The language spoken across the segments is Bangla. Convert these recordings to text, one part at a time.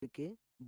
থেকে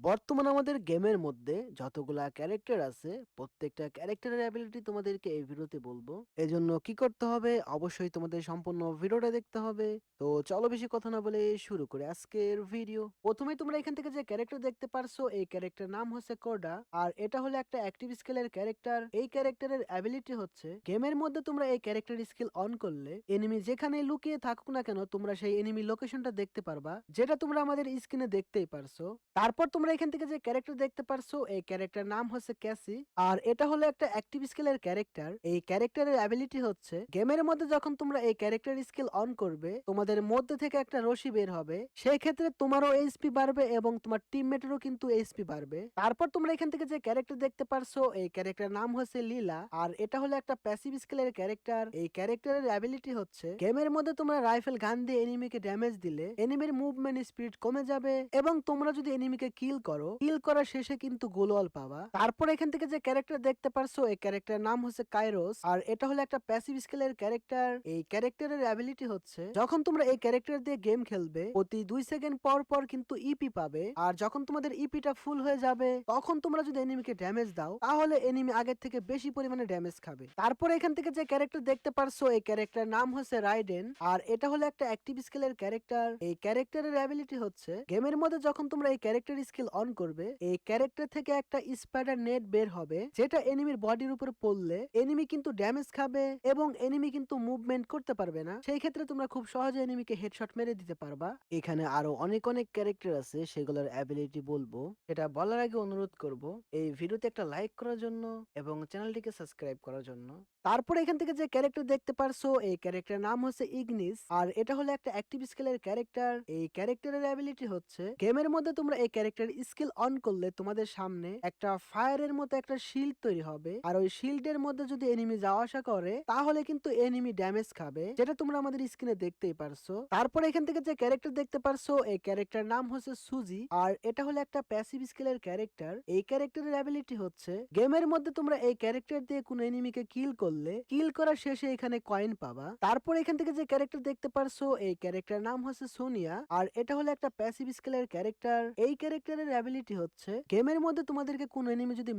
বর্তমানে আমাদের গেমের মধ্যে যতগুলা ক্যারেক্টার আছে প্রত্যেকটা ক্যারেক্টারের অ্যাবিলিটি তোমাদেরকে এই ভিডিওতে বলবো। এজন্য কি করতে হবে? অবশ্যই তোমাদের সম্পূর্ণ ভিডিওটা দেখতে হবে। তো চলো বেশি কথা না বলে শুরু করে আজকের ভিডিও। প্রথমেই তোমরা এখান থেকে যে ক্যারেক্টার দেখতে পারছো এই ক্যারেক্টার নাম হচ্ছে কোডা। আর এটা হলো একটা অ্যাক্টিভ স্কিলের ক্যারেক্টার। এই ক্যারেক্টারের অ্যাবিলিটি হচ্ছে গেমের মধ্যে তোমরা এই ক্যারেক্টার স্কিল অন করলে এনিমি যেখানে লুকিয়ে থাকুক না কেন তোমরা সেই এনিমি লোকেশনটা দেখতে পারবা, যেটা তোমরা আমাদের স্ক্রিনে দেখতেই পারছো। তারপর তোমরা এখান থেকে যে ক্যারেক্টার দেখতে পারছো এই ক্যারেক্টার নাম হচ্ছে ক্যাসি। আর এটা হলো একটা অ্যাক্টিভ স্কিলের ক্যারেক্টার। এই ক্যারেক্টারের অ্যাবিলিটি হচ্ছে গেমের মধ্যে যখন তোমরা এই ক্যারেক্টার স্কিল অন করবে তোমাদের মধ্যে থেকে একটা রশি বের হবে, সেই ক্ষেত্রে তোমারও এইচপি বাড়বে এবং তোমার টিমমেটেরও কিন্তু এইচপি বাড়বে। তারপর তোমরা এখান থেকে যে ক্যারেক্টার দেখতে পারছো এই ক্যারেক্টার নাম হচ্ছে লীলা। আর এটা হলো একটা প্যাসিভ স্কিলের ক্যারেক্টার। এই ক্যারেক্টারের অ্যাবিলিটি হচ্ছে গেমের মধ্যে তোমরা রাইফেল গান দিয়ে এনিমিকে ড্যামেজ দিলে এনিমির মুভমেন্ট স্পিড কমে যাবে এবং তোমরা যদি এনিমিকে কিল করো, কিল করার শেষে কিন্তু গোলওয়াল পাবা। তারপর এখান থেকে যে ক্যারেক্টার দেখতে পারছো এই ক্যারেক্টারের নাম হচ্ছে কাইরোস। আর এটা হলো একটা প্যাসিভ স্কিলের ক্যারেক্টার। এই ক্যারেক্টারের অ্যাবিলিটি হচ্ছে যখন তোমরা এই ক্যারেক্টার দিয়ে গেম খেলবে প্রতি 2 সেকেন্ড পর পর কিন্তু ইপি পাবে। আর যখন তোমাদের ইপিটা ফুল হয়ে যাবে তখন তোমরা যদি এনিমিকে ড্যামেজ দাও তাহলে এনিমি আগের থেকে বেশি পরিমাণে ড্যামেজ খাবে। তারপর এখান থেকে যে ক্যারেক্টার দেখতে পারছো এই ক্যারেক্টার নাম হচ্ছে রাইডেন। আর এটা হলো একটা অ্যাক্টিভ স্কিলের ক্যারেক্টার। এই ক্যারেক্টারের অ্যাবিলিটি হচ্ছে গেমের মধ্যে যখন তোমরা এই ক্যারেক্টার স্কিল অন করবে এই ক্যারেক্টার থেকে একটা স্পাইডার নেট বের হবে, যেটা এনিমির বডির উপর পড়লে এনিমি কিন্তু ড্যামেজ খাবে এবং এনিমি কিন্তু মুভমেন্ট করতে পারবে না। সেই ক্ষেত্রে তোমরা খুব সহজে এনিমিকে হেডশট মেরে দিতে পারবা। এখানে আরো অনেক অনেক ক্যারেক্টার আছে সেগুলোর অ্যাবিলিটি বলবো। এটা বলার আগে অনুরোধ করব এই ভিডিওতে একটা লাইক করার জন্য এবং চ্যানেলটিকে সাবস্ক্রাইব করার জন্য। তারপর এখান থেকে যে ক্যারেক্টার দেখতে পারছো এই ক্যারেক্টার নাম হচ্ছে ইগনিস। আর এটা হলো একটা অ্যাক্টিভ স্কিলের ক্যারেক্টার। এই ক্যারেক্টারের অ্যাবিলিটি হচ্ছে গেমের মধ্যে তোমরা এই ক্যারেক্টার স্কিল অন করলে তোমাদের সামনে একটা ফায়ারের মতো একটা শিল্ড তৈরি হবে। আর ওই শিল্ডের মধ্যে যদি এনিমি যাওয়া আসা করে তাহলে কিন্তু এনিমি ড্যামেজ খাবে, যেটা তোমরা আমাদের স্ক্রিনে দেখতেই পারছো। তারপর এখান থেকে যে ক্যারেক্টার দেখতে পারছো এই ক্যারেক্টার নাম হচ্ছে সুজি। আর এটা হলো একটা প্যাসিভ স্কিলের ক্যারেক্টার। এই ক্যারেক্টারের অ্যাবিলিটি হচ্ছে গেমের মধ্যে তোমরা এই ক্যারেক্টার দিয়ে কোনো এনিমিকে কিল করার শেষে এখানে কয়েন পাবা। তারপর এখান থেকে যে ক্যারেক্টার দেখতে পারছো এই ক্যারেক্টার নাম হচ্ছে সোনিয়া। আর এটা হলো একটা প্যাসিভ স্কিলের ক্যারেক্টার। এই ক্যারেক্টারের অ্যাবিলিটি হচ্ছে গেমের মধ্যে তোমাদেরকে কোন এনিমি যদি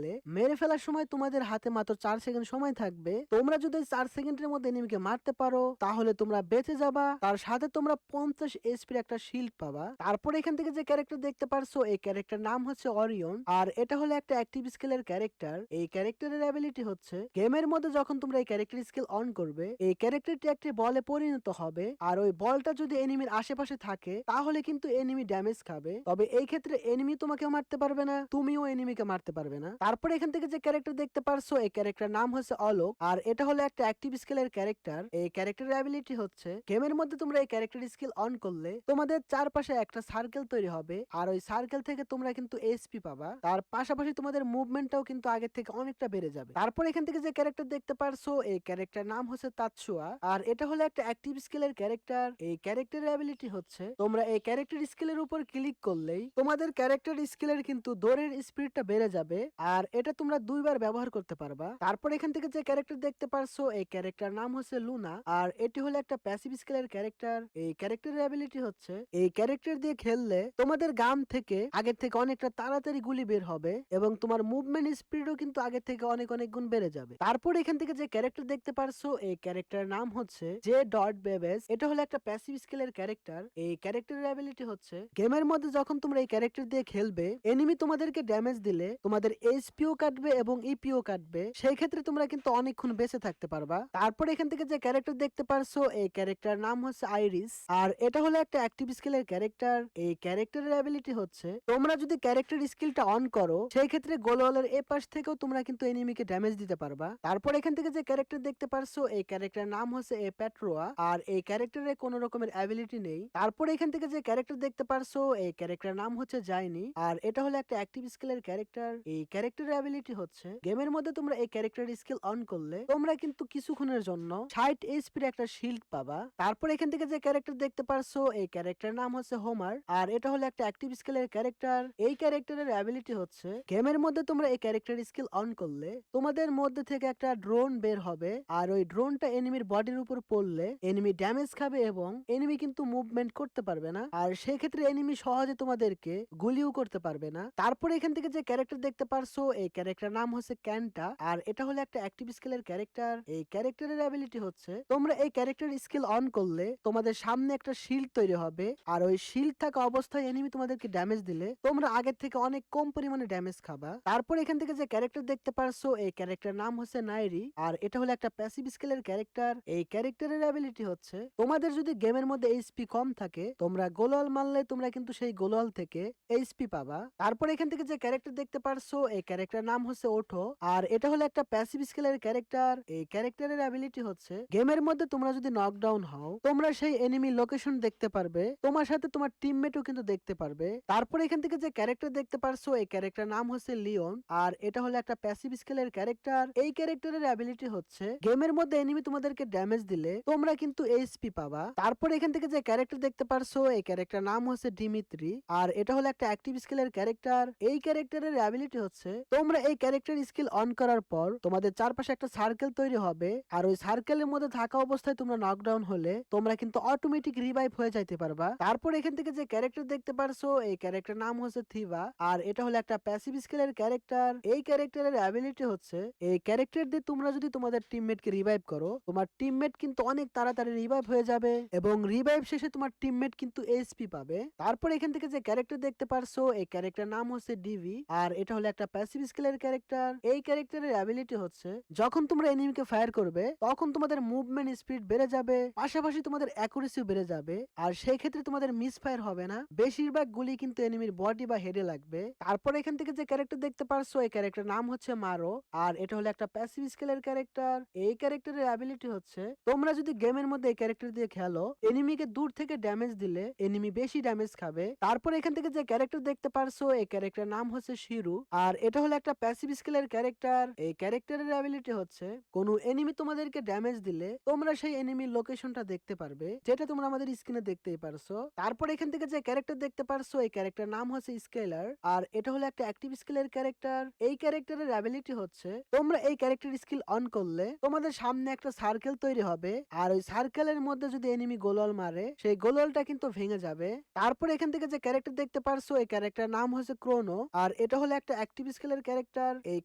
মেরে ফেলার সময় তোমাদের হাতে মাত্র 4 সেকেন্ড সময় থাকবে। তোমরা যদি 4 সেকেন্ডের মধ্যে এনিমিকে মারতে পারো তাহলে তোমরা বেঁচে যাবা, তার সাথে তোমরা 50 এইচপির একটা শিল্ড পাবা। তারপর এখান থেকে যে ক্যারেক্টার দেখতে পারছো এই ক্যারেক্টার নাম হচ্ছে অরিয়ন। আর এটা হলো একটা অ্যাক্টিভ স্কিলের ক্যারেক্টার। এই ক্যারেক্টারের অ্যাবিলিটি হচ্ছে গেমের মধ্যে যখন তোমরা এই ক্যারেক্টার স্কিল অন করবে এই ক্যারেক্টারটি একটি বলে পরিণত হবে। আর ওই বলটা যদি এনিমির আশেপাশে থাকে তাহলে কিন্তু এনিমি ড্যামেজ খাবে, তবে এই ক্ষেত্রে এনিমি তোমাকে মারতে পারবে না, তুমিও এনিমিকে মারতে পারবে না। তারপর এখান থেকে যে ক্যারেক্টার দেখতে পারছো এই ক্যারেক্টার নাম হচ্ছে অলোক। আর এটা হলো একটা অ্যাক্টিভ স্কিলের ক্যারেক্টার। এই ক্যারেক্টারের অ্যাবিলিটি হচ্ছে গেমের মধ্যে তোমরা এই ক্যারেক্টার স্কিল অন করলে তোমাদের চারপাশে একটা সার্কেল তৈরি হবে। আর ওই সার্কেল থেকে তোমরা কিন্তু এইচপি পাবা, তার পাশাপাশি তোমাদের মুভমেন্টটাও কিন্তু আগের থেকে অনেকটা বেড়ে যাবে। তারপর এখান থেকে যে ক্যারেক্টার দেখতে পারছো এই ক্যারেক্টার নাম হচ্ছে তাতসুয়া। আর এটা হলো একটা অ্যাক্টিভ স্কিলের ক্যারেক্টার। এই ক্যারেক্টারের অ্যাবিলিটি হচ্ছে তোমরা এই ক্যারেক্টার স্কিলের উপর ক্লিক করলেই তোমাদের ক্যারেক্টার স্কিলের কিন্তু দৌড়ের স্পিডটা বেড়ে যাবে। আর এটা তোমরা 2বার ব্যবহার করতে পারবা। তারপর এখান থেকে যে ক্যারেক্টার দেখতে পারছো এই ক্যারেক্টার নাম হচ্ছে লুনা। আর এটি হলো একটা প্যাসিভ স্কিলের ক্যারেক্টার। এই ক্যারেক্টারের অ্যাবিলিটি হচ্ছে এই ক্যারেক্টার দিয়ে খেললে তোমাদের গান থেকে আগের থেকে অনেকটা তাড়াতাড়ি গুলি বের হবে এবং তোমার মুভমেন্ট স্পিডও কিন্তু আগের থেকে অনেক অনেক গুণ বেড়ে যাবে। তারপর এখান থেকে যে ক্যারেক্টার দেখতে পারছো এই ক্যারেক্টার নাম হচ্ছে জে ডট বেবেস। এটা হলো একটা প্যাসিভ স্কিলের ক্যারেক্টার। এই ক্যারেক্টারের অ্যাবিলিটি হচ্ছে গেমের মধ্যে যখন তোমরা এই ক্যারেক্টার দিয়ে খেলবে এনিমি তোমাদেরকে ড্যামেজ দিলে তোমাদের এইচপিও কাটবে এবং ইপিও কাটবে, সেই ক্ষেত্রে তোমরা কিন্তু অনেকক্ষণ বেঁচে থাকতে পারবা। তারপর এখান থেকে যে ক্যারেক্টার দেখতে পারছো এই ক্যারেক্টার নাম হচ্ছে আইরিস। আর এটা হলো একটা অ্যাক্টিভ স্কিলের ক্যারেক্টার। এই ক্যারেক্টারের অ্যাবিলিটি হচ্ছে তোমরা যদি ক্যারেক্টার স্কিলটা অন করো সেই ক্ষেত্রে গোলওয়ালের এ পাশ থেকেও তোমরা কিন্তু এনিমিকে ড্যামেজ দিতে পারবা। তারপর এখান থেকে যে ক্যারেক্টার দেখতে পারছো এই ক্যারেক্টার নাম হচ্ছে এ প্যাট্রোয়া। আর এই ক্যারেক্টারে কোনো রকমের অ্যাবিলিটি নেই। তারপর এখান থেকে যে ক্যারেক্টার দেখতে পারছো এই ক্যারেক্টার নাম হচ্ছে জাইনি। আর এটা হলো একটা অ্যাক্টিভ স্কিলের ক্যারেক্টার। এই ক্যারেক্টারের অ্যাবিলিটি হচ্ছে গেমের মধ্যে তোমরা এই ক্যারেক্টার স্কিল অন করলে তোমরা কিন্তু কিছুক্ষণের জন্য 60 এইচপির একটা শিল্ড পাবা। তারপর এখান থেকে যে ক্যারেক্টার দেখতে পারছো এই ক্যারেক্টার নাম হচ্ছে হোমার। আর এটা হলো একটা অ্যাক্টিভ স্কিলের ক্যারেক্টার। এই ক্যারেক্টারের অ্যাবিলিটি হচ্ছে গেমের মধ্যে তোমরা এই ক্যারেক্টার স্কিল অন করলে তোমাদের মধ্যে থেকে একটা ড্রোন বের হবে। আর ওই ড্রোনটা এনিমির বডির উপর পড়লে এনিমি ড্যামেজ খাবে এবং এনিমি কিন্তু মুভমেন্ট করতে পারবে না। আর সেই ক্ষেত্রে এনিমি সহজে তোমাদেরকে তোমাদেরকে গুলিও করতে পারবে না। তারপরে এখান থেকে যে ক্যারেক্টার দেখতে পারছো এই ক্যারেক্টার নাম হচ্ছে ক্যান্টা, আর এটা হলো একটা অ্যাক্টিভ স্কিলের ক্যারেক্টার। এই ক্যারেক্টারের অ্যাবিলিটি হচ্ছে তোমরা এই ক্যারেক্টার স্কিল অন করলে তোমাদের সামনে একটা শিল্ড তৈরি হবে, আর ওই শিল্ড থাকা অবস্থায় এনিমি তোমাদেরকে ড্যামেজ দিলে তোমরা আগের থেকে অনেক কম পরিমাণে ড্যামেজ খাবা। তারপর এখান থেকে যে ক্যারেক্টার দেখতে পারছো এই ক্যারেক্টার নাম হচ্ছে নাইরি, আর এটা হলো একটা প্যাসিভ স্কিলের ক্যারেক্টার। এই ক্যারেক্টারের অ্যাবিলিটি হচ্ছে তোমাদের যদি গেমের মধ্যে এইচপি কম থাকে তোমরা গোলওয়াল মারলে তোমরা কিন্তু সেই গোলওয়াল থেকে এইচপি পাবা। তারপর এখান থেকে যে ক্যারেক্টার দেখতে পারছো এই ক্যারেক্টার নাম হচ্ছে ওঠো, আর এটা হলো একটা প্যাসিভ স্কিলের ক্যারেক্টার। এই ক্যারেক্টারের অ্যাবিলিটি হচ্ছে গেমের মধ্যে তোমরা যদি নকডাউন হও তোমরা সেই এনিমি লোকেশন দেখতে পারবে, তোমার সাথে তোমার টিমমেটও কিন্তু দেখতে পারবে। তারপর এখান থেকে যে ক্যারেক্টার দেখতে পারছো এই ক্যারেক্টার নাম হচ্ছে লিওন, আর এটা হলো একটা প্যাসিভ স্কিলের ক্যারেক্টার। এই ক্যারেক্টারের অ্যাবিলিটি হচ্ছে গেমের মধ্যে এনিমি তোমাদেরকে ড্যামেজ দিলে তোমরা কিন্তু এইচপি পাবা। তারপর এখান থেকে যে ক্যারেক্টার দেখতে পারছো এই ক্যারেক্টার নাম হচ্ছে ডিমিত্রি, আর এটা হলো একটা অ্যাক্টিভ স্কিলের ক্যারেক্টার। এই ক্যারেক্টারের অ্যাবিলিটি হচ্ছে তোমরা এই ক্যারেক্টার স্কিল অন করার পর তোমাদের চারপাশে একটা সার্কেল তৈরি হবে, আর ওই সার্কেলের মধ্যে থাকা অবস্থায় তোমরা নকডাউন হলে তোমরা কিন্তু অটোমেটিক রিভাইভ হয়ে যাইতে পারবা। তারপর এখান থেকে যে ক্যারেক্টার দেখতে পারছো এই ক্যারেক্টার নাম হচ্ছে থিভা, আর এটা হলো একটা প্যাসিভ স্কিলের ক্যারেক্টার। এই ক্যারেক্টারের অ্যাবিলিটি হচ্ছে এই ক্যারেক্টার দিয়ে তোমরা যদি তোমাদের টিমমেটকে রিভাইভ করো তোমার টিমমেট কিন্তু অনেক তাড়াতাড়ি রিভাইভ হয়ে যাবে, এবং রিভাইভ শেষে তোমার টিমমেট কিন্তু এইচপি পাবে। তারপর এখান থেকে যে ক্যারেক্টার দেখতে পারছো এই ক্যারেক্টার নাম হচ্ছে ডিভি, আর এটা হলো একটা প্যাসিভ স্কিলের ক্যারেক্টার। এই ক্যারেক্টারের অ্যাবিলিটি হচ্ছে যখন তোমরা এনিমিকে ফায়ার করবে তখন তোমাদের মুভমেন্ট স্পিড বেড়ে যাবে, পাশাপাশি তোমাদের অ্যাকুরেসিও বেড়ে যাবে, আর সেই ক্ষেত্রে তোমাদের মিস ফায়ার হবে না, বেশিরভাগ গুলি কিন্তু এনিমির বডি বা হেডে লাগবে। তারপর এখান থেকে যে ক্যারেক্টার দেখতে পারছো এই ক্যারেক্টার নাম হচ্ছে মারো, আর এটা হলো একটা প্যাসিভ স্কিলের ক্যারেক্টার। এই ক্যারেক্টারের অ্যাবিলিটি হচ্ছে তোমরা যদি গেমের মধ্যে এই ক্যারেক্টার দিয়ে খেলো এনিমিকে দূর থেকে ড্যামেজ দিলে এনিমি বেশি ড্যামেজ খাবে। তারপর এখান থেকে যে ক্যারেক্টার দেখতে পারছো এই ক্যারেক্টার নাম হচ্ছে শিরু, আর এটা হলো একটা প্যাসিভ স্কিলের ক্যারেক্টার। এই ক্যারেক্টারের অ্যাবিলিটি হচ্ছে কোনো এনিমি তোমাদেরকে ড্যামেজ দিলে তোমরা সেই এনিমির লোকেশনটা দেখতে পারবে, যেটা তোমরা আমাদের স্ক্রিনে দেখতেই পারছো। তারপর এখান থেকে যে ক্যারেক্টার দেখতে পারছো এই ক্যারেক্টার নাম হচ্ছে স্কেলার, আর এটা হলো একটা অ্যাক্টিভ স্কিলের ক্যারেক্টার। এই ক্যারেক্টারের অ্যাবিলিটি হচ্ছে তোমরা এই ক্যারেক্টার স্কিল অন করলে তোমাদের সামনে একটা সার্কেল তৈরি হবে, আর ওই সার্কেলের মধ্যে যদি এনিমি গোলওয়াল মারে সেই গোলওয়ালটা কিন্তু ভেঙে যাবে। তারপর এখান থেকে যে ক্যারেক্টার দেখতে পারছো এই ক্যারেক্টার নাম হচ্ছে ক্রোনো, আর এটা হলো একটা অ্যাক্টিভ স্কিলের ক্যারেক্টার। এই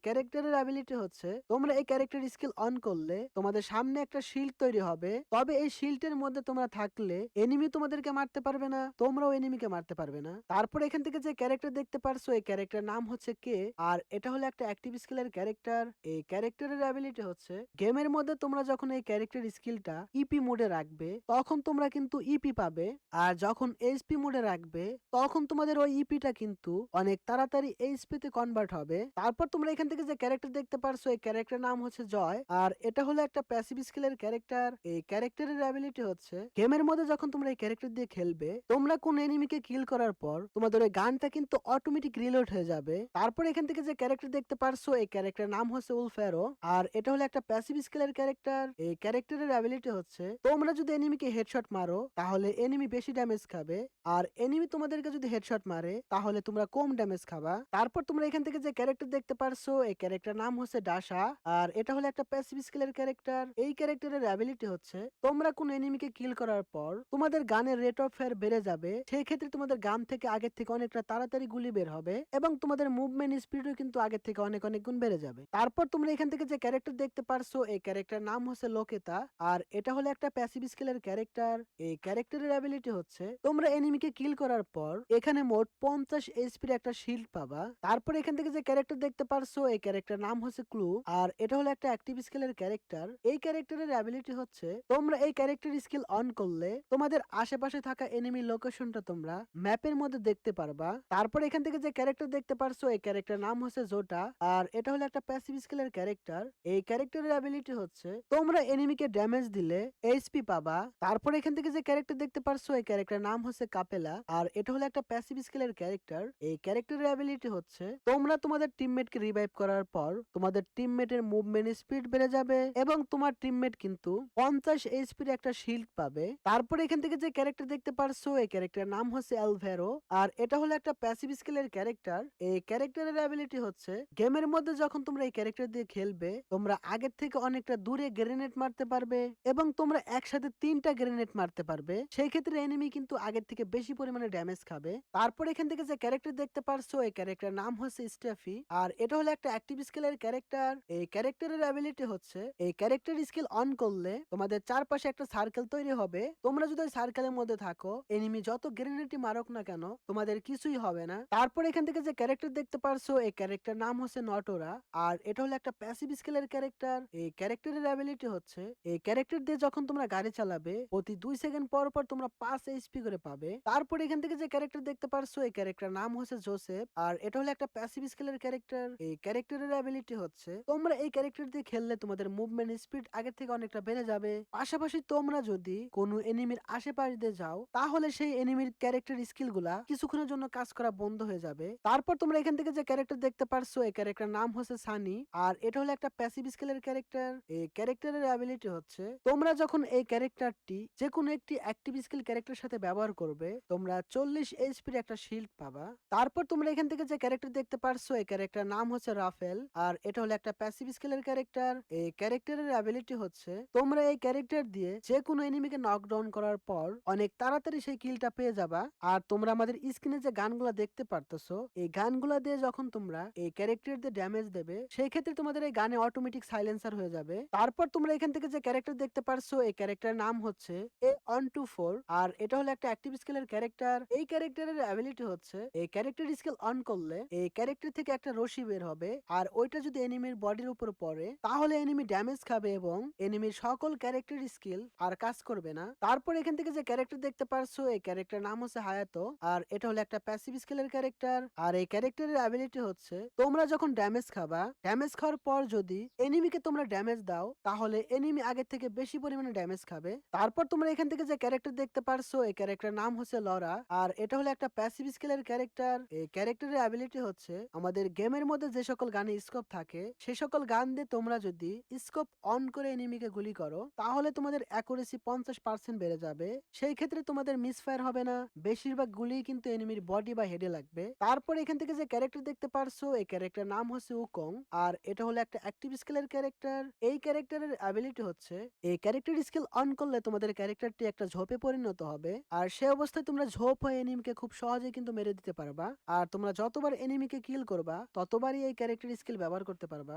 ক্যারেক্টারের অ্যাবিলিটি হচ্ছে তোমরা এই ক্যারেক্টার স্কিল অন করলে তোমাদের সামনে একটা শিল্ড তৈরি হবে, তবে এই শিল্ডের মধ্যে তোমরা থাকলে এনিমি তোমাদেরকে মারতে পারবে না, তোমরাও এনিমিকে মারতে পারবে না। তারপর এখান থেকে যে ক্যারেক্টার দেখতে পারছো এই ক্যারেক্টার নাম হচ্ছে কে, আর এটা হলো একটা অ্যাক্টিভ স্কিলের ক্যারেক্টার। এই ক্যারেক্টারের অ্যাবিলিটি হচ্ছে গেমের মধ্যে তোমরা যখন এই ক্যারেক্টার স্কিলটা ইপি মোডে রাখবে তখন তোমরা কিন্তু ইপি পাবে, আর যখন এইচপি মোডে রাখবে তখন তোমাদের ওই ইপিটা কিন্তু অনেক তাড়াতাড়ি এইচপি তে কনভার্ট হবে। তারপর তোমরা এখান থেকে যে ক্যারেক্টার দেখতে পারছো এই ক্যারেক্টার নাম হচ্ছে জয়, আর এটা হলো একটা প্যাসিভ স্কিলের ক্যারেক্টার। এই ক্যারেক্টারের অ্যাবিলিটি হচ্ছে গেমের মধ্যে যখন তোমরা এই ক্যারেক্টার দিয়ে খেলবে তোমরা কোন এনিমিকে কিল করার পর তোমাদের ওই গানটা কিন্তু অটোমেটিক রিলোড হয়ে যাবে। তারপর এখান থেকে যে ক্যারেক্টার দেখতে পারছো এই ক্যারেক্টার নাম হচ্ছে উলফেরো, আর এটা হলো একটা প্যাসিভ স্কিলের ক্যারেক্টার। এই ক্যারেক্টারের অ্যাবিলিটি হচ্ছে তোমরা যদি এনিমিকে হেডশট মারো তাহলে এনিমি বেশি ড্যামেজ খাবে, আর এনিমি তোমাদেরকে যদি হেডশট মারে তাহলে তোমরা কম ড্যামেজ খাবা। তারপর তোমরা এখান থেকে যে ক্যারেক্টার দেখতে পারছো এই ক্যারেক্টার নাম হচ্ছে ডাসা, আর এটা হলো একটা প্যাসিভ স্কিলের ক্যারেক্টার। এই ক্যারেক্টারের অ্যাবিলিটি হচ্ছে তোমরা কোন এনিমিকে কিল করার পর তোমাদের গানের রেট অফ ফায়ার বেড়ে যাবে, সেই ক্ষেত্রে তোমাদের গান থেকে আগের থেকে অনেকটা তাড়াতাড়ি গুলি বের হবে, এবং তোমাদের মুভমেন্ট স্পিডও কিন্তু আগের থেকে অনেক অনেক গুণ বেড়ে যাবে। তারপর তোমরা এখান থেকে যে ক্যারেক্টার দেখতে পারছো এই ক্যারেক্টার নাম হচ্ছে লোকেতা, আর এটা হলো একটা প্যাসিভ স্কিলের ক্যারেক্টার। এই ক্যারেক্টারের অ্যাবিলিটি হচ্ছে তোমরা এনিমিকে কিল করার পর এখানে মোট 50 এইচপির একটা শিল্ড পাবা। তারপর এখান থেকে যে ক্যারেক্টার দেখতে পারছো এই ক্যারেক্টার নাম হচ্ছে ক্লু, আর এটা হলো একটা অ্যাক্টিভ স্কিলের ক্যারেক্টার। এই ক্যারেক্টারের অ্যাবিলিটি হচ্ছে তোমরা এই ক্যারেক্টার স্কিল অন করলে তোমাদের আশেপাশে থাকা এনিমি লোকেশনটা তোমরা ম্যাপের মধ্যে দেখতে পারবা। তারপর এখান থেকে যে ক্যারেক্টার দেখতে পারছো এই ক্যারেক্টার নাম হচ্ছে জোটা, আর এটা হলো একটা প্যাসিভ স্কিলের ক্যারেক্টার। এই ক্যারেক্টারের অ্যাবিলিটি হচ্ছে তোমরা এনিমিকে ড্যামেজ দিলে এইচপি পাবা। তারপর এখান থেকে যে ক্যারেক্টার দেখতে পারছো এই ক্যারেক্টার নাম হচ্ছে কাপেলা, আর এটা হলো একটা প্যাসিভ স্কিলের ক্যারেক্টার। এই ক্যারেক্টারের অ্যাবিলিটি হচ্ছে তোমরা তোমাদের টিমমেটকে রিভাইভ করার পর তোমাদের টিমমেটের মুভমেন্ট স্পিড বেড়ে যাবে, এবং তোমার টিমমেট কিন্তু 50 এইচপির একটা শিল্ড পাবে। তারপর এখান থেকে যে ক্যারেক্টার দেখতে পারছো এই ক্যারেক্টার নাম হচ্ছে অ্যালভেরো, আর এটা হলো একটা প্যাসিভ স্কিলের ক্যারেক্টার। এই ক্যারেক্টারের অ্যাবিলিটি হচ্ছে গেমের মধ্যে যখন তোমরা এই ক্যারেক্টার দিয়ে খেলবে তোমরা আগের থেকে অনেকটা দূরে গ্রেনেড মারতে পারবে, এবং তোমরা একসাথে 3টা গ্রেনেড মারতে পারবে, সেই ক্ষেত্রে এনিমি কিন্তু আগের থেকে বেশি পরিমাণে ড্যামেজ খাবে। তারপর এখান থেকে যে ক্যারেক্টার দেখতে পারছো এই ক্যারেক্টার নাম হচ্ছে স্টেফি। আর এটা হলো একটা অ্যাক্টিভ স্কিলের ক্যারেক্টার। এই ক্যারেক্টারের অ্যাবিলিটি হচ্ছে এই ক্যারেক্টার স্কিল অন করলে তোমাদের চারপাশে একটা সার্কেল তৈরি হবে। তোমরা যদি ওই সার্কেলের মধ্যে থাকো, এনিমি যত গ্রেনেডই মারুক না কেন তোমাদের কিছুই হবে না। তারপর এখান থেকে যে ক্যারেক্টার দেখতে পারছো এই ক্যারেক্টার নাম হচ্ছে নটোরা। আর এটা হলো একটা প্যাসিভ স্কিলের ক্যারেক্টার। এই ক্যারেক্টারের অ্যাবিলিটি হচ্ছে এই ক্যারেক্টার দিয়ে যখন তোমরা গাড়ি চালাবে প্রতি 2 সেকেন্ড পর পর তোমরা 5 এইচপি করে পাবে। তারপর এখান থেকে যে ক্যারেক্টার দেখতে পারছো এই ক্যারেক্টার নাম হচ্ছে জোসেফ। আর এটা হলো একটা প্যাসিভ স্কিলের ক্যারেক্টার। এই ক্যারেক্টারের অ্যাবিলিটি হচ্ছে তোমরা এই ক্যারেক্টার দিয়ে খেললে তোমাদের মুভমেন্ট স্পিড আগের থেকে অনেকটা বেড়ে যাবে। পাশাপাশি তোমরা যদি কোনো এনিমির আশেপাশ দিয়ে যাও তাহলে সেই এনিমির ক্যারেক্টার স্কিল গুলা কিছুক্ষণের জন্য কাজ করা বন্ধ হয়ে যাবে। তারপর তোমরা এখান থেকে যে ক্যারেক্টার দেখতে পারছো এই ক্যারেক্টার নাম হচ্ছে সানি। আর এটা হলো একটা প্যাসিভ স্কিলের ক্যারেক্টার। এই ক্যারেক্টারের অ্যাবিলিটি হচ্ছে তোমরা যখন এই ক্যারেক্টারটি যে কোনো একটি অ্যাক্টিভ স্কিল ক্যারেক্টারের সাথে ব্যবহার করবে তোমরা 40 এইচপির একটা শিল্ড পাবা। তারপর তোমরা এখান থেকে যে ক্যারেক্টার দেখতে পারছো এই ক্যারেক্টার নাম হচ্ছে রাফেল। আর এটা হলো একটা প্যাসিভ স্কিলের ক্যারেক্টার। এই ক্যারেক্টারের অ্যাবিলিটি হচ্ছে তোমরা এই ক্যারেক্টার দিয়ে যে কোনো এনিমিকে নকডাউন করার পর অনেক তাড়াতাড়ি সেই কিলটা পেয়ে যাবা। আর তোমরা আমাদের স্ক্রিনে যে গানগুলা দেখতে পারতেছো এই গানগুলা দিয়ে যখন তোমরা এই ক্যারেক্টার দিয়ে ড্যামেজ দেবে সেই ক্ষেত্রে তোমাদের এই গানে অটোমেটিক সাইলেন্সার হয়ে যাবে। তারপর তোমরা এখান থেকে যে ক্যারেক্টার দেখতে পারছো এই ক্যারেক্টার নাম হচ্ছে A124। আর এটা হলো একটা অ্যাক্টিভ স্কিলের ক্যারেক্টার। এই ক্যারেক্টারের অ্যাবিলিটি হচ্ছে এই ক্যারেক্টার স্কিল অন করলে এই ক্যারেক্টার থেকে একটা রশি বের হবে। আর ওইটা যদি এনিমির বডির উপর পড়ে তাহলে এনিমি ড্যামেজ খাবে এবং এনিমির সকল ক্যারেক্টার স্কিল আর কাজ করবে না। তারপর এখান থেকে যে ক্যারেক্টার দেখতে পারছো এই ক্যারেক্টার নাম হচ্ছে হায়াতো। আর এটা হলো একটা প্যাসিভ স্কিলের ক্যারেক্টার। আর এই ক্যারেক্টারের অ্যাবিলিটি হচ্ছে তোমরা যখন ড্যামেজ খাবা, ড্যামেজ খাওয়ার পর যদি এনিমিকে তোমরা ড্যামেজ দাও তাহলে এনিমি আগের থেকে বেশি পরিমাণে ড্যামেজ খাবে। তারপর তোমরা এখান থেকে যে ক্যারেক্টার দেখতে পারছো এই ক্যারেক্টার নাম হচ্ছে লরা। আর এটা হলো একটা প্যাসিভ স্কিলের ক্যারেক্টার। এই ক্যারেক্টারের অ্যাবিলিটি হচ্ছে আমাদের গেমের মধ্যে যে সকল গানে স্কোপ থাকে সে সকল গান দিয়ে তোমরা যদি স্কোপ অন করে এনিমিকে গুলি করো তাহলে তোমাদের অ্যাকুরেসি 50% বেড়ে যাবে। সেই ক্ষেত্রে তোমাদের মিসফায়ার হবে না, বেশিরভাগ গুলি কিন্তু এনিমির বডি বা হেডে লাগবে। তারপর এখান থেকে যে ক্যারেক্টার দেখতে পারছো এই ক্যারেক্টার নাম হচ্ছে উকং। আর এটা হলো একটা অ্যাক্টিভ স্কিলের ক্যারেক্টার। এই ক্যারেক্টারের অ্যাবিলিটি হচ্ছে এই ক্যারেক্টার স্কিল অন করলে তোমাদের ক্যারেক্টারটি একটা ঝোপে পরিণত হবে। আর সে অবস্থায় তোমরা ঝোপ হয়ে এনিমিকে খুব সহজেই কিন্তু মেরে দিতে পারবা। আর তোমরা যতবার এনিমিকে কিল করবা ততবারই এই ক্যারেক্টার স্কিল ব্যবহার করতে পারবা।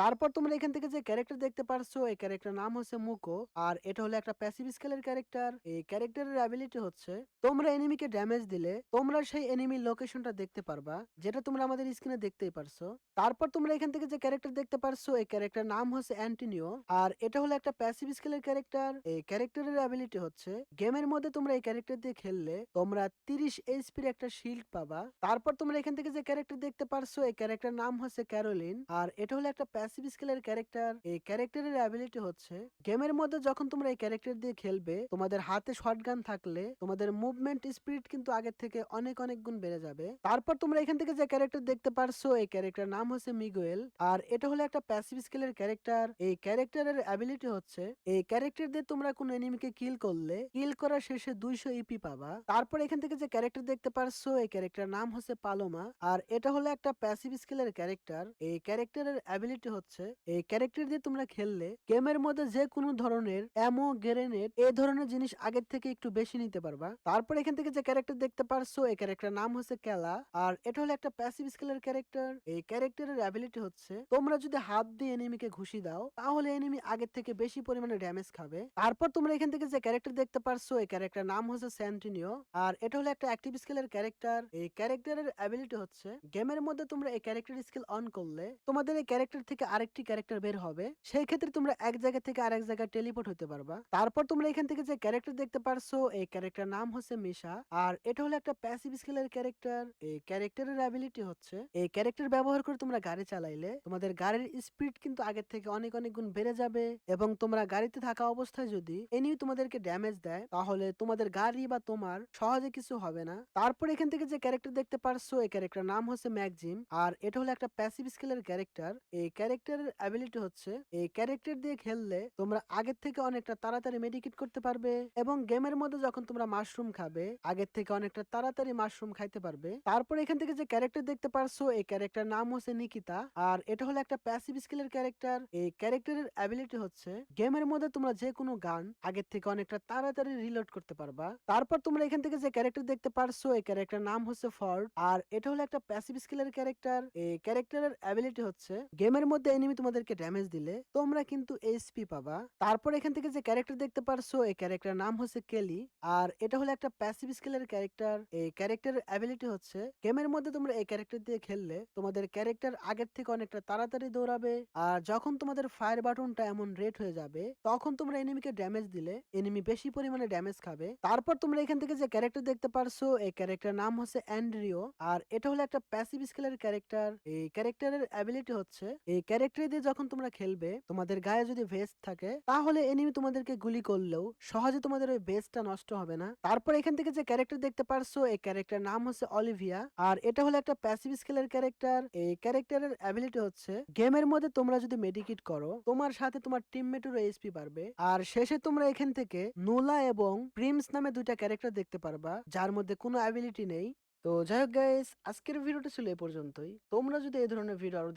তারপর তোমরা এখান থেকে যে ক্যারেক্টার দেখতে পারছো এই ক্যারেক্টার নাম হচ্ছে মুকো। আর এটা হলো একটা প্যাসিভ স্কিলের ক্যারেক্টার। এই ক্যারেক্টারের অ্যাবিলিটি হচ্ছে তোমরা এনিমিকে ড্যামেজ দিলে তোমরা সেই এনিমির লোকেশনটা দেখতে পারবা, যেটা তোমরা আমাদের স্ক্রিনে দেখতেই পারছো। তারপর তোমরা এখান থেকে যে ক্যারেক্টার দেখতে পারছো এই ক্যারেক্টার নাম হচ্ছে অ্যান্টিনিও। আর এটা হলো একটা প্যাসিভ স্কিলের ক্যারেক্টার। এই ক্যারেক্টারের অ্যাবিলিটি হচ্ছে গেমের মধ্যে তোমরা এই ক্যারেক্টার দিয়ে খেললে তোমরা 30 এইচপির একটা শিল্ড পাবা। তারপর তোমরা এখান থেকে যে ক্যারেক্টার দেখতে পারছো এই ক্যারেক্টার নাম হচ্ছে ক্যারোলিন। আর এটা হলো একটা প্যাসিভ স্কিলের ক্যারেক্টার। এই ক্যারেক্টারের অ্যাবিলিটি হচ্ছে গেমের মধ্যে যখন তোমরা এই ক্যারেক্টার দিয়ে খেলবে তোমাদের হাতে শটগান থাকলে তোমাদের মুভমেন্ট স্পিড কিন্তু আগের থেকে অনেক অনেক গুণ বেড়ে যাবে। তারপর তোমরা এখান থেকে যে ক্যারেক্টার দেখতে পারছো এই ক্যারেক্টার নাম হচ্ছে মিগুয়েল। আর এটা হলো একটা প্যাসিভ স্কিলের ক্যারেক্টার। এই ক্যারেক্টারের অ্যাবিলিটি হচ্ছে এই ক্যারেক্টার দিয়ে তোমরা কোন এনিমিকে কিল করলে কিল করার শেষে 200 ইপি পাবা। তারপর এখান থেকে যে ক্যারেক্টার দেখতে পারছো এই ক্যারেক্টার নাম হচ্ছে পালোমা। আর এটা হলো একটা প্যাসিভ স্কিলের ক্যারেক্টার। এই ক্যারেক্টারের অ্যাবিলিটি হচ্ছে এই ক্যারেক্টার দিয়ে তোমরা খেললে গেমের মধ্যে যে কোনো ধরনের অ্যামো গ্রেনেড এই ধরনের জিনিস আগের থেকে একটু বেশি নিতে পারবা। তারপর এখান থেকে যে ক্যারেক্টার দেখতে পারছো এই ক্যারেক্টার নাম হচ্ছে কেলা। আর এটা হলো একটা প্যাসিভ স্কিলের ক্যারেক্টার। এই ক্যারেক্টারের অ্যাবিলিটি হচ্ছে তোমরা যদি হাত দিয়ে এনিমিকে ঘুষি দাও তাহলে এনিমি আগের থেকে বেশি পরিমাণে ড্যামেজ খাবে। তারপর তোমরা এখান থেকে যে ক্যারেক্টার দেখতে পারছো এই ক্যারেক্টার নাম হচ্ছে স্যান্টিনিও। আর এটা হলো একটা অ্যাক্টিভ স্কিলের ক্যারেক্টার। এই ক্যারেক্টারের অ্যাবিলিটি হচ্ছে গেমের মধ্যে তোমরা এই ক্যারেক্টার স্কিল অন করলে তোমাদের এই ক্যারেক্টার থেকে আরেকটি ক্যারেক্টার বের হবে, সেই ক্ষেত্রে তোমরা এক জায়গা থেকে আরেক জায়গায় টেলিপোর্ট হতে পারবা। তারপর তোমরা এখান থেকে যে ক্যারেক্টার দেখতে পারছো এই ক্যারেক্টার নাম হচ্ছে মিশা। আর এটা হলো একটা প্যাসিভ স্কিলের ক্যারেক্টার। এই ক্যারেক্টারের অ্যাবিলিটি হচ্ছে এই ক্যারেক্টার ব্যবহার করে তোমরা গাড়ি চালাইলে তোমাদের গাড়ির স্পিড কিন্তু আগের থেকে অনেক অনেক গুণ বেড়ে যাবে এবং তোমরা গাড়িতে থাকা অবস্থায় যদি এনিমি তোমাদেরকে ড্যামেজ দেয় তাহলে তোমাদের গাড়ি বা তোমার সহজে কিছু হবে না। তারপর এখান থেকে যে ক্যারেক্টার দেখতে পারছো এই ক্যারেক্টার নাম হচ্ছে ম্যাকজিম। আর এটা হলো একটা প্যাসিভ স্কিলের ক্যারেক্টার। এই ক্যারেক্টারের অ্যাবিলিটি হচ্ছে এই ক্যারেক্টার দিয়ে খেললে তোমরা আগের থেকে অনেকটা তাড়াতাড়ি মেডিকেট করতে পারবে এবং গেমের মধ্যে যখন তোমরা মাশরুম খাবে আগের থেকে অনেকটা তাড়াতাড়ি মাশরুম খাইতে পারবে। তারপর এখান থেকে যে ক্যারেক্টার দেখতে পারছো এই ক্যারেক্টার নাম হচ্ছে নিকিতা। আর এটা হলো একটা প্যাসিভ স্কিলের ক্যারেক্টার। এই ক্যারেক্টারের অ্যাবিলিটি হচ্ছে গেমের মধ্যে তোমরা যে কোনো গান আগের থেকে অনেকটা তাড়াতাড়ি রিলোড করতে পারবা। তারপর তোমরা এখান থেকে যে ক্যারেক্টার দেখতে পারছো এই ক্যারেক্টার নাম হচ্ছে ফর্ড। আর এটা হলো একটা প্যাসিভ স্কিলের ক্যারেক্টার। এই ক্যারেক্টারের অ্যাবিলিটি হচ্ছে গেমের মধ্যে এনিমি তোমাদেরকে ড্যামেজ দিলে তোমরা কিন্তু এইচপি পাবা। তারপর এখান থেকে যে ক্যারেক্টার দেখতে পারছো এই ক্যারেক্টার নাম হচ্ছে কেলি। আর এটা হলো একটা প্যাসিভ স্কিলের ক্যারেক্টার। এই ক্যারেক্টারের অ্যাবিলিটি হচ্ছে গেমের মধ্যে তোমরা এই ক্যারেক্টার দিয়ে খেললে তোমাদের ক্যারেক্টার আগের থেকে অনেকটা তাড়াতাড়ি দৌড়াবে। আর যখন তোমাদের ফায়ার বাটনটা এমন রেড হয়ে যাবে তখন তোমরা এনিমিকে ড্যামেজ দিলে এনিমি বেশি পরিমাণে ড্যামেজ খাবে। তারপর তোমরা এখান থেকে যে ক্যারেক্টার দেখতে পারছো এই ক্যারেক্টার নাম হচ্ছে অ্যান্ড্রিও। আর এটা হলো একটা প্যাসিভ স্কিলের ক্যারেক্টার। এই ক্যারেক্টারের অ্যাবিলিটি হচ্ছে এই ক্যারেক্টার দিয়ে যখন তোমরা খেলবে তোমাদের গায়ে যদি ভেস্ট থাকে তাহলে এনিমি তোমাদেরকে গুলি করলেও সহজে তোমাদের ওই ভেস্টটা নষ্ট হবে না। তারপর এখান থেকে যে ক্যারেক্টার দেখতে পারছো এই ক্যারেক্টার নাম হচ্ছে অলিভিয়া। আর এটা হলো একটা প্যাসিভ স্কিলের ক্যারেক্টার। এই ক্যারেক্টারের অ্যাবিলিটি হচ্ছে গেমের মধ্যে তোমরা যদি মেডিকিট করো তোমার সাথে তোমার টিমমেটেরও এইচপি বাড়বে। আর শেষে তোমরা এখান থেকে নোলা এবং প্রিমস নামে দুইটা ক্যারেক্টার দেখতে পারবা যার মধ্যে কোনো অ্যাবিলিটি নেই। তো যাই হোক গাইস, আজকের ভিডিওটা ছিল এ পর্যন্তই। তোমরা যদি এই ধরনের ভিডিও আরো